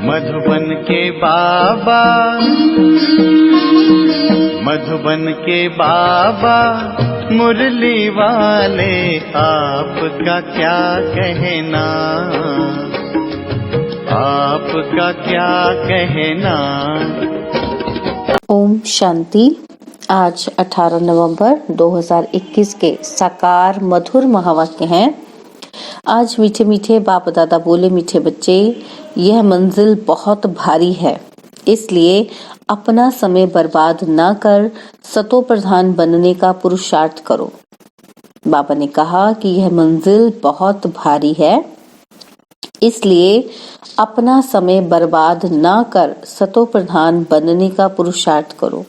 मधुबन के बाबा, मधुबन के बाबा मुरली वाले, आपका क्या कहना, आपका क्या कहना। ओम शांति। आज 18 नवंबर 2021 के साकार मधुर महावाक्य हैं। आज मीठे मीठे बाप दादा बोले, मीठे बच्चे, यह मंजिल बहुत भारी है, इसलिए अपना समय बर्बाद न कर सतो प्रधान बनने का पुरुषार्थ करो। बाबा ने कहा कि यह मंजिल बहुत भारी है, इसलिए अपना समय बर्बाद न कर सतो प्रधान बनने का पुरुषार्थ करो।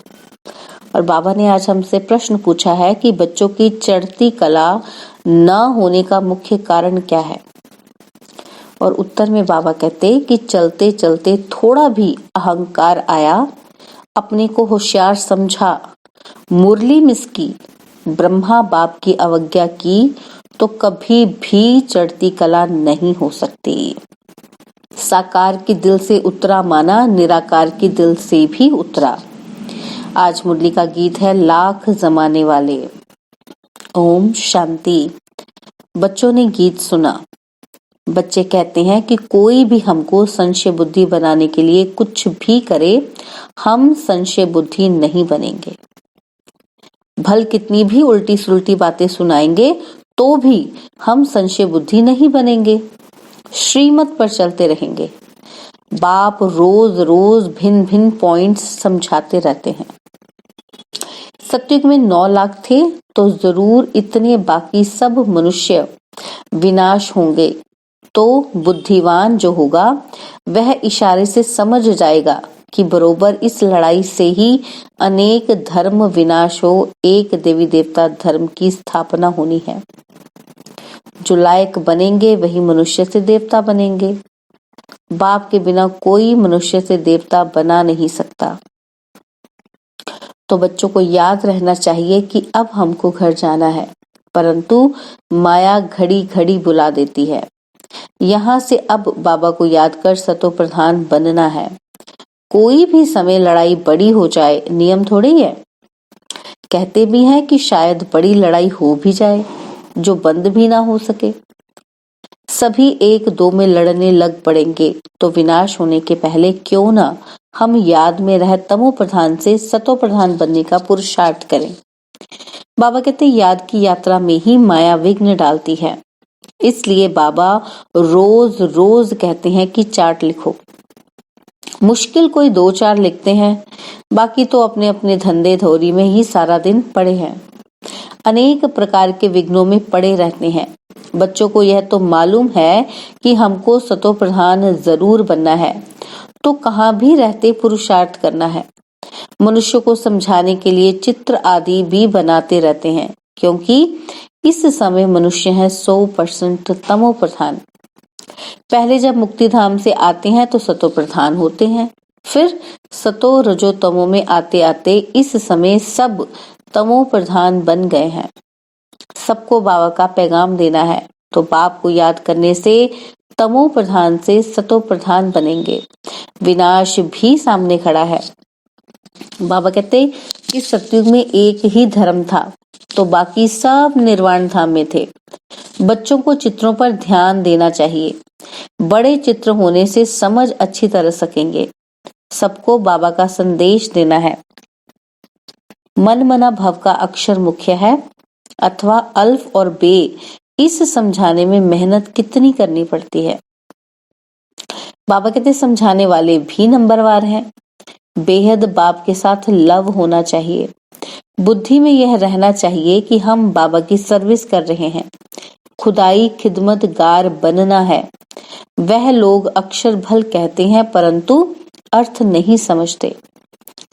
और बाबा ने आज हमसे प्रश्न पूछा है कि बच्चों की चढ़ती कला न होने का मुख्य कारण क्या है। और उत्तर में बाबा कहते कि चलते चलते थोड़ा भी अहंकार आया, अपने को होशियार समझा, मुरली मिस की, ब्रह्मा बाप की अवज्ञा की, तो कभी भी चढ़ती कला नहीं हो सकती। साकार के दिल से उतरा माना निराकार के दिल से भी उतरा। आज मुरली का गीत है लाख जमाने वाले। ओम शांति। बच्चों ने गीत सुना। बच्चे कहते हैं कि कोई भी हमको संशय बुद्धि बनाने के लिए कुछ भी करे, हम संशय बुद्धि नहीं बनेंगे। भल कितनी भी उल्टी सुलटी बातें सुनाएंगे तो भी हम संशय बुद्धि नहीं बनेंगे, श्रीमत पर चलते रहेंगे। बाप रोज रोज भिन्न भिन्न पॉइंट्स समझाते रहते हैं। सतयुग में 9 लाख थे तो जरूर इतने बाकी सब मनुष्य विनाश होंगे, तो बुद्धिवान जो होगा वह इशारे से समझ जाएगा कि बरोबर इस लड़ाई से ही अनेक धर्म विनाश हो, एक देवी देवता धर्म की स्थापना होनी है। जो लायक बनेंगे वही मनुष्य से देवता बनेंगे। बाप के बिना कोई मनुष्य से देवता बना नहीं सकता। तो बच्चों को याद रहना चाहिए कि अब हमको घर जाना है, परंतु माया घड़ी घड़ी बुला देती है। यहाँ से अब बाबा को याद कर सतो प्रधान बनना है। कोई भी समय लड़ाई बड़ी हो जाए, नियम थोड़ी है। कहते भी हैं कि शायद बड़ी लड़ाई हो भी जाए जो बंद भी ना हो सके। सभी एक दो में लड़ने लग पड़ेंगे तो विनाश होने के पहले क्यों ना हम याद में रह तमो प्रधान से सतो प्रधान बनने का पुरुषार्थ करें। बाबा कहते याद की यात्रा में ही माया विघ्न डालती है, इसलिए बाबा रोज रोज कहते हैं कि चार्ट लिखो। मुश्किल कोई 2-4 लिखते हैं, बाकी तो अपने अपने धंधे धोरी में ही सारा दिन पड़े हैं, अनेक प्रकार के विघ्नों में पड़े रहते हैं। बच्चों को यह तो मालूम है कि हमको सतो प्रधान जरूर बनना है, तो कहाँ भी रहते पुरुषार्थ करना है। मनुष्य को समझाने के लिए चित्र आदि भी बनाते रहते हैं, क्योंकि इस समय मनुष्य है 100% तमो प्रधान। पहले जब मुक्ति धाम से आते हैं तो सतो प्रधान होते हैं, फिर सतो रजो तमो में आते आते इस समय सब तमो प्रधान बन गए हैं। सबको बाबा का पैगाम देना है, तो बाप को याद करने से तमो प्रधान से सतो प्रधान बनेंगे। विनाश भी सामने खड़ा है। बाबा कहते कि सतयुग में एक ही धर्म था तो बाकी सब निर्वाण धाम में थे। बच्चों को चित्रों पर ध्यान देना चाहिए। बड़े चित्र होने से समझ अच्छी तरह सकेंगे। सबको बाबा का संदेश देना है। मन मना भव का अक्षर मुख्य है अथवा अल्फ और बे, इस समझाने में मेहनत कितनी करनी पड़ती है। बाबा कहते समझाने वाले भी नंबरवार हैं। बेहद बाप के साथ लव होना चाहिए। बुद्धि में यह रहना चाहिए कि हम बाबा की सर्विस कर रहे हैं, खुदाई खिदमतगार बनना है। वह लोग अक्षर भल कहते हैं परंतु अर्थ नहीं समझते।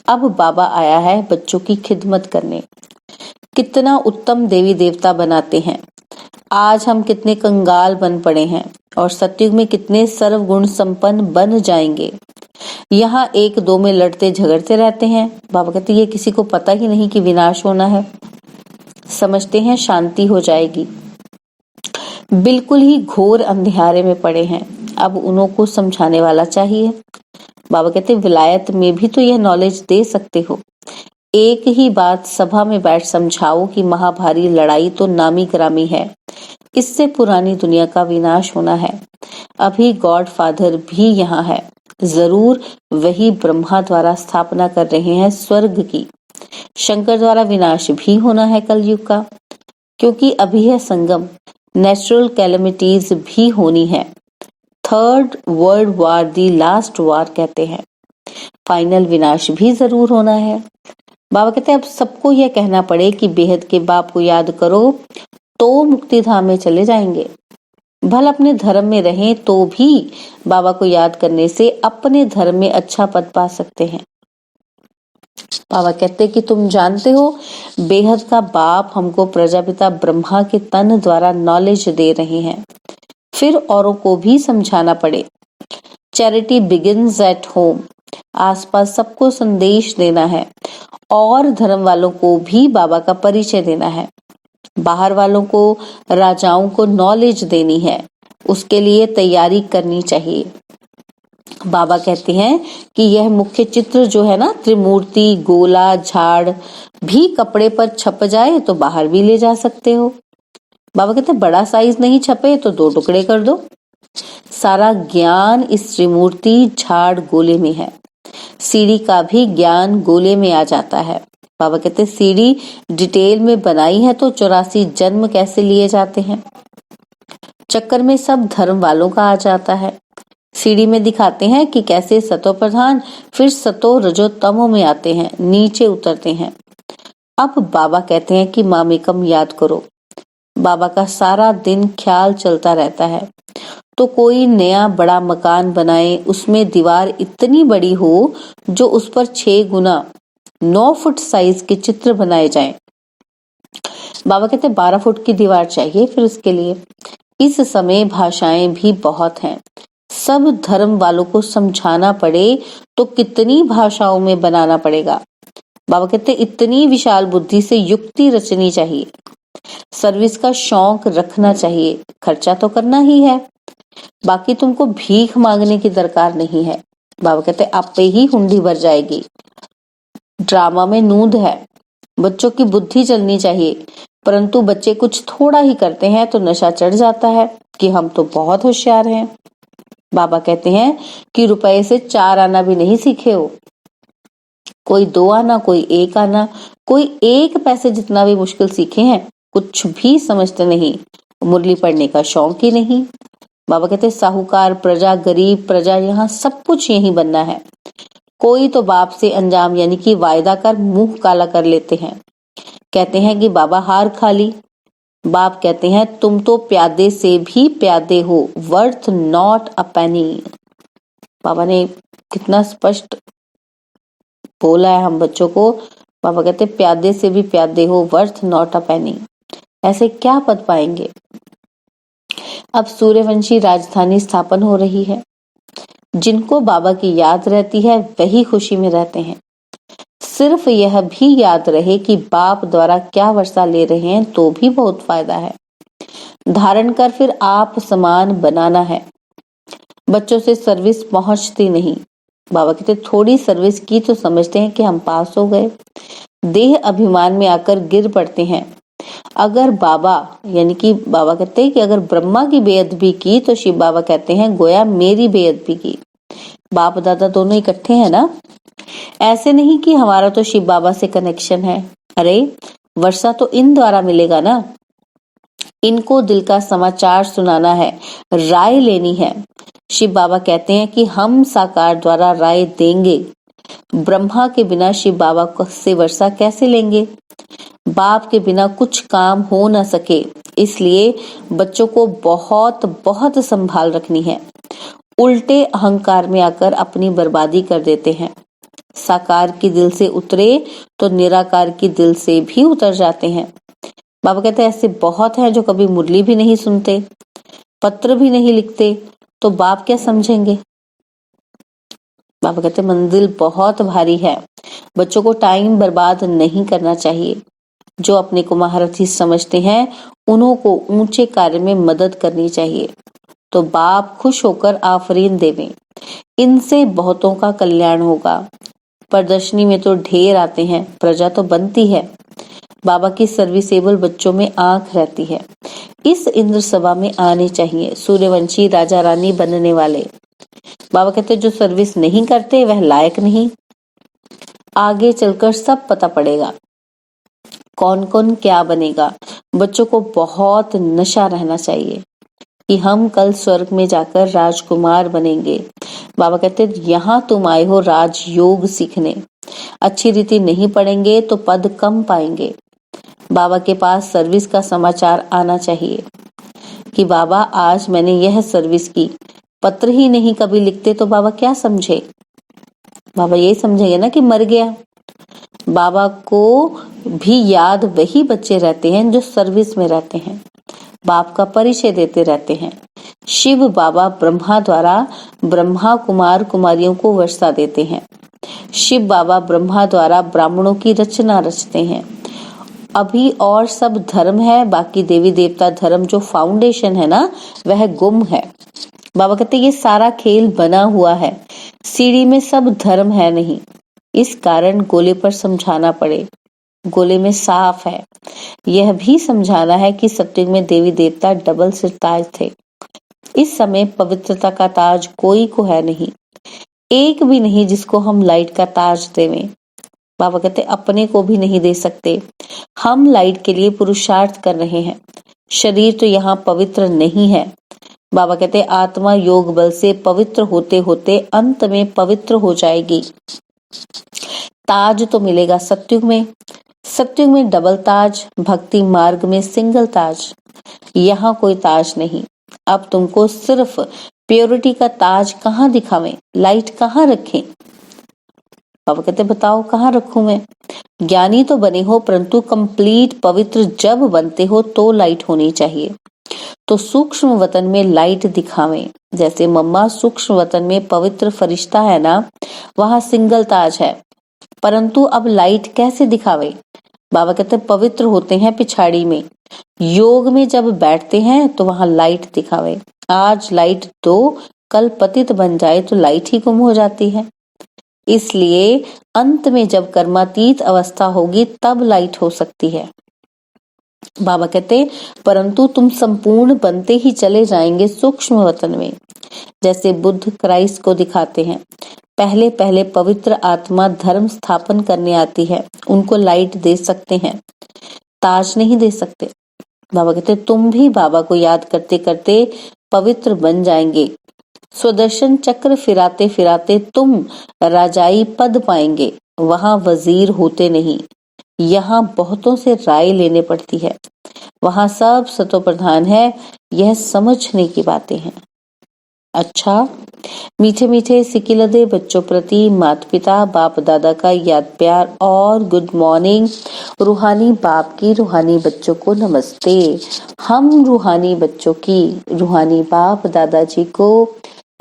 अब बाबा आया है बच्चों की खिदमत करने। कितना उत्तम देवी देवता बनाते हैं। आज हम कितने कंगाल बन पड़े हैं और सतयुग में कितने सर्वगुण संपन्न बन जाएंगे। यहाँ एक दो में लड़ते झगड़ते रहते हैं। बाबा कहते ये किसी को पता ही नहीं कि विनाश होना है। समझते हैं शांति हो जाएगी। बिल्कुल ही घोर अंधेरे में पड़े हैं। अब उनको समझाने वाला चाहिए। बाबा कहते विलायत में भी तो यह नॉलेज दे सकते हो। एक ही बात सभा में बैठ समझाओ कि महाभारी लड़ाई तो नामी ग्रामी है, इससे पुरानी दुनिया का विनाश होना है। अभी गॉड फादर भी यहाँ है, जरूर वही ब्रह्मा द्वारा स्थापना कर रहे हैं स्वर्ग की। शंकर द्वारा विनाश भी होना है कलयुग का, क्योंकि अभी है संगम, नेचुरल कैलेमिटीज भी होनी है। थर्ड वर्ल्ड वॉर दी लास्ट वॉर कहते हैं। फाइनल विनाश भी जरूर होना है। बाबा कहते हैं अब सबको यह कहना पड़े कि बेहद के बाप को याद करो तो मुक्ति धाम में चले जाएंगे। भल अपने धर्म में रहें तो भी बाबा को याद करने से अपने धर्म में अच्छा पद पा सकते हैं। बाबा कहते कि तुम जानते हो बेहद का बाप हमको प्रजापिता ब्रह्मा के तन द्वारा नॉलेज दे रहे हैं, फिर औरों को भी समझाना पड़े। चैरिटी बिगिंस एट होम, आसपास सबको संदेश देना है और धर्म वालों को भी बाबा का परिचय देना है। बाहर वालों को, राजाओं को नॉलेज देनी है, उसके लिए तैयारी करनी चाहिए। बाबा कहते हैं कि यह मुख्य चित्र जो है ना, त्रिमूर्ति, गोला, झाड़ भी कपड़े पर छप जाए तो बाहर भी ले जा सकते हो। बाबा कहते हैं बड़ा साइज नहीं छपे तो 2 टुकड़े कर दो। सारा ज्ञान इस त्रिमूर्ति, झाड़, गोले में है। सीढ़ी का भी ज्ञान गोले में आ जाता है। बाबा कहते सीढ़ी डिटेल में बनाई है तो 84 जन्म कैसे लिए जाते हैं। चक्कर में सब धर्म वालों का आ जाता है। सीढ़ी में दिखाते हैं कि कैसे सतो प्रधान फिर सतो रजो तमो में आते हैं, नीचे उतरते हैं। अब बाबा कहते हैं कि मामेकम याद करो। बाबा का सारा दिन ख्याल चलता रहता है तो कोई नया बड़ा मकान बनाए, उसमें दीवार इतनी बड़ी हो जो उस पर 6 गुना 9 फुट साइज के चित्र बनाए जाएं। बाबा कहते 12 फुट की दीवार चाहिए फिर उसके लिए। इस समय भाषाएं भी बहुत हैं, सब धर्म वालों को समझाना पड़े तो कितनी भाषाओं में बनाना पड़ेगा। बाबा कहते इतनी विशाल बुद्धि से युक्ति रचनी चाहिए। सर्विस का शौक रखना चाहिए, खर्चा तो करना ही है, बाकी तुमको भीख मांगने की दरकार नहीं है। बाबा कहते आप पे ही हुंडी भर जाएगी। ड्रामा में नूंद है, बच्चों की बुद्धि चलनी चाहिए, परंतु बच्चे कुछ थोड़ा ही करते हैं तो नशा चढ़ जाता है कि हम तो बहुत होशियार हैं। बाबा कहते हैं कि रुपए से 4 आना भी नहीं सीखे हो, कोई 2 आना, कोई 1 आना, कोई 1 पैसे जितना भी मुश्किल सीखे हैं, कुछ भी समझते नहीं, मुरली पढ़ने का शौक ही नहीं। बाबा कहते साहूकार प्रजा, गरीब प्रजा, यहाँ सब कुछ यही बनना है। कोई तो बाप से अंजाम यानी कि वायदा कर मुंह काला कर लेते हैं, कहते हैं कि बाबा हार खा ली। बाप कहते हैं तुम तो प्यादे से भी प्यादे हो, वर्थ नॉट अ पेनी। बाबा ने कितना स्पष्ट बोला है हम बच्चों को। बाबा कहते प्यादे से भी प्यादे हो, वर्थ नॉट अ पेनी। ऐसे क्या पद पाएंगे। अब सूर्यवंशी राजधानी स्थापन हो रही है, जिनको बाबा की याद रहती है वही खुशी में रहते हैं। सिर्फ यह भी याद रहे कि बाप द्वारा क्या वर्षा ले रहे हैं तो भी बहुत फायदा है। धारण कर फिर आप समान बनाना है। बच्चों से सर्विस पहुंचती नहीं। बाबा कहते थोड़ी सर्विस की तो समझते हैं कि हम पास हो गए, देह अभिमान में आकर गिर पड़ते हैं। अगर बाबा यानी कि बाबा कहते हैं कि अगर ब्रह्मा की बेअदबी की तो शिव बाबा कहते हैं गोया मेरी बेअदबी की। बाप दादा दोनों इकट्ठे हैं ना। ऐसे नहीं कि हमारा तो शिव बाबा से कनेक्शन है। अरे वर्षा तो इन द्वारा मिलेगा ना। इनको दिल का समाचार सुनाना है, राय लेनी है। शिव बाबा कहते हैं कि हम साकार द्वारा राय देंगे। ब्रह्मा के बिना शिव बाबा से वर्षा कैसे लेंगे। बाप के बिना कुछ काम हो न सके, इसलिए बच्चों को बहुत बहुत संभाल रखनी है। उल्टे अहंकार में आकर अपनी बर्बादी कर देते हैं। साकार की दिल से उतरे तो निराकार की दिल से भी उतर जाते हैं। बाबा कहते हैं ऐसे बहुत हैं जो कभी मुरली भी नहीं सुनते, पत्र भी नहीं लिखते, तो बाप क्या समझेंगे। बाबा कहते मंजिल बहुत भारी है, बच्चों को टाइम बर्बाद नहीं करना चाहिए। जो अपने को महारथी समझते हैं उन्हों को ऊंचे कार्य में मदद करनी चाहिए। तो बाप खुश होकर आफरीन देवें। इनसे बहुतों का कल्याण होगा। प्रदर्शनी में तो ढेर आते हैं, प्रजा तो बनती है। बाबा की सर्विसेबल बच्चों में आंख रहती है। इस इंद्र सभा में आने चाहिए सूर्यवंशी राजा रानी बनने वाले। बाबा कहते जो सर्विस नहीं करते वह लायक नहीं। आगे चलकर सब पता पड़ेगा कौन कौन क्या बनेगा। बच्चों को बहुत नशा रहना चाहिए कि हम कल स्वर्ग में जाकर राजकुमार बनेंगे। बाबा कहते यहाँ तुम आए हो राजयोग सीखने। अच्छी रीति नहीं पढ़ेंगे तो पद कम पाएंगे। बाबा के पास सर्विस का समाचार आना चाहिए कि बाबा आज मैंने यह सर्विस की। पत्र ही नहीं कभी लिखते तो बाबा क्या समझे? बाबा यही समझेंगे ना कि मर गया। बाबा को भी याद वही बच्चे रहते हैं जो सर्विस में रहते हैं, बाप का परिचय देते रहते हैं। शिव बाबा ब्रह्मा द्वारा ब्रह्मा कुमार कुमारियों को वर्षा देते हैं। शिव बाबा ब्रह्मा द्वारा ब्राह्मणों की रचना रचते हैं। अभी और सब धर्म है, बाकी देवी देवता धर्म जो फाउंडेशन है ना वह गुम है। बाबा कहते ये सारा खेल बना हुआ है, सीढ़ी में सब धर्म है नहीं। इस कारण गोले पर समझाना पड़े। गोले में साफ है। यह भी समझाना है कि सत्युग में देवी देवता डबल सिर ताज थे। इस समय पवित्रता का ताज कोई को है नहीं, एक भी नहीं जिसको हम लाइट का ताज देवें। बाबा कहते अपने को भी नहीं दे सकते। हम लाइट के लिए पुरुषार्थ कर रहे हैं। शरीर तो यहाँ पवित्र नहीं है। बाबा कहते आत्मा योग बल से पवित्र होते होते अंत में पवित्र हो जाएगी। ताज तो मिलेगा सत्युग में। सत्युग में डबल ताज, भक्ति मार्ग में सिंगल ताज। यहाँ कोई ताज नहीं। अब तुमको सिर्फ प्योरिटी का ताज कहाँ दिखावें, लाइट कहाँ रखें? बाबा कहते बताओ कहाँ रखूं मैं? ज्ञानी तो बने हो परंतु कंप्लीट पवित्र जब बनते हो तो लाइट होनी चाहिए। तो सूक्ष्म वतन में लाइट दिखावें। जैसे मम्मा सूक्ष्म वतन में पवित्र फरिश्ता है ना, वहां सिंगल ताज है, परंतु अब लाइट कैसे दिखावे? बाबा कहते पवित्र होते हैं पिछाड़ी में, योग में जब बैठते हैं तो वहां लाइट दिखावे। आज लाइट दो, कल पतित बन जाए तो लाइट ही गुम हो जाती है। इसलिए अंत में जब कर्मातीत अवस्था होगी तब लाइट हो सकती है। बाबा कहते परंतु तुम संपूर्ण बनते ही चले जाएंगे सूक्ष्म वतन में। जैसे बुद्ध क्राइस्ट को दिखाते हैं, पहले पहले पवित्र आत्मा धर्म स्थापन करने आती है, उनको लाइट दे सकते हैं, ताज नहीं दे सकते। बाबा कहते तुम भी बाबा को याद करते करते पवित्र बन जाएंगे। स्वदर्शन चक्र फिराते फिराते तुम राजाई पद पाएंगे। वहां वजीर होते नहीं, यहाँ बहुतों से राय लेने पड़ती है। वहां सब सतो प्रधान है। यह समझने की बातें हैं। अच्छा, मीठे मीठे सिकिलदे बच्चों प्रति माता पिता बाप दादा का याद प्यार और गुड मॉर्निंग। रूहानी बाप की रूहानी बच्चों को नमस्ते। हम रूहानी बच्चों की रूहानी बाप दादाजी को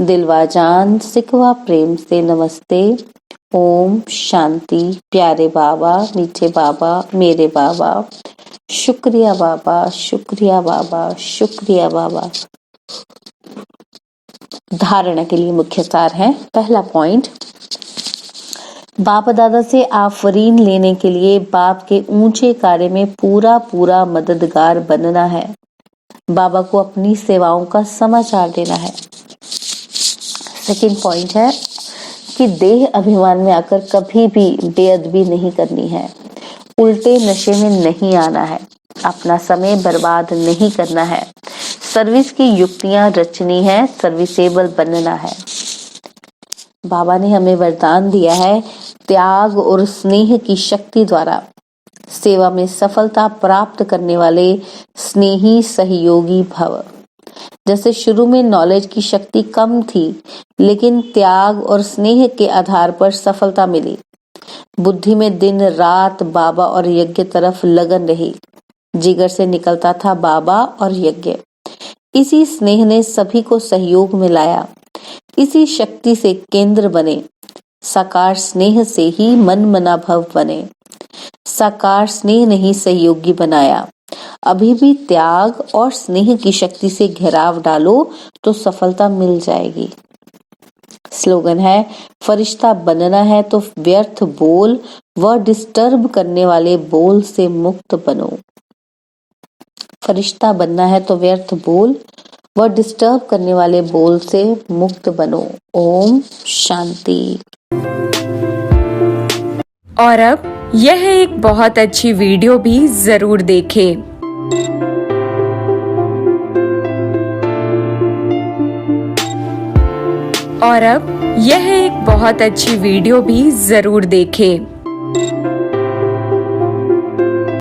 दिलवा जान सिकवा प्रेम से नमस्ते। ओम शांति। प्यारे बाबा, मीठे बाबा, मेरे बाबा, शुक्रिया बाबा, शुक्रिया बाबा, शुक्रिया बाबा। धारणा के लिए मुख्य सार है। पहला पॉइंट, बाप दादा से आफरीन लेने के लिए बाप के ऊंचे कार्य में पूरा पूरा मददगार बनना है। बाबा को अपनी सेवाओं का समाचार देना है। सेकंड पॉइंट है कि देह अभिमान में आकर कभी भी बेअदबी नहीं करनी है, उल्टे नशे में नहीं आना है, अपना समय बर्बाद नहीं करना है, सर्विस की युक्तियां रचनी है, सर्विसेबल बनना है। बाबा ने हमें वरदान दिया है त्याग और स्नेह की शक्ति द्वारा सेवा में सफलता प्राप्त करने वाले स्नेही सहयोगी भव। जैसे शुरू में नॉलेज की शक्ति कम थी, लेकिन त्याग और स्नेह के आधार पर सफलता मिली। बुद्धि में दिन रात बाबा और यज्ञ तरफ लगन रही। जिगर से निकलता था बाबा और यज्ञ। इसी स्नेह ने सभी को सहयोग में लाया। इसी शक्ति से केंद्र बने। साकार स्नेह से ही मन मना भव बने। साकार स्नेह ने ही सहयोगी बनाया। अभी भी त्याग और स्नेह की शक्ति से घेराव डालो तो सफलता मिल जाएगी। स्लोगन है, फरिश्ता बनना है तो व्यर्थ बोल व डिस्टर्ब करने वाले बोल से मुक्त बनो। फरिश्ता बनना है तो व्यर्थ बोल व डिस्टर्ब करने वाले बोल से मुक्त बनो। ओम शांति। और अब यह एक बहुत अच्छी वीडियो भी जरूर देखें। और अब यह एक बहुत अच्छी वीडियो भी जरूर देखें।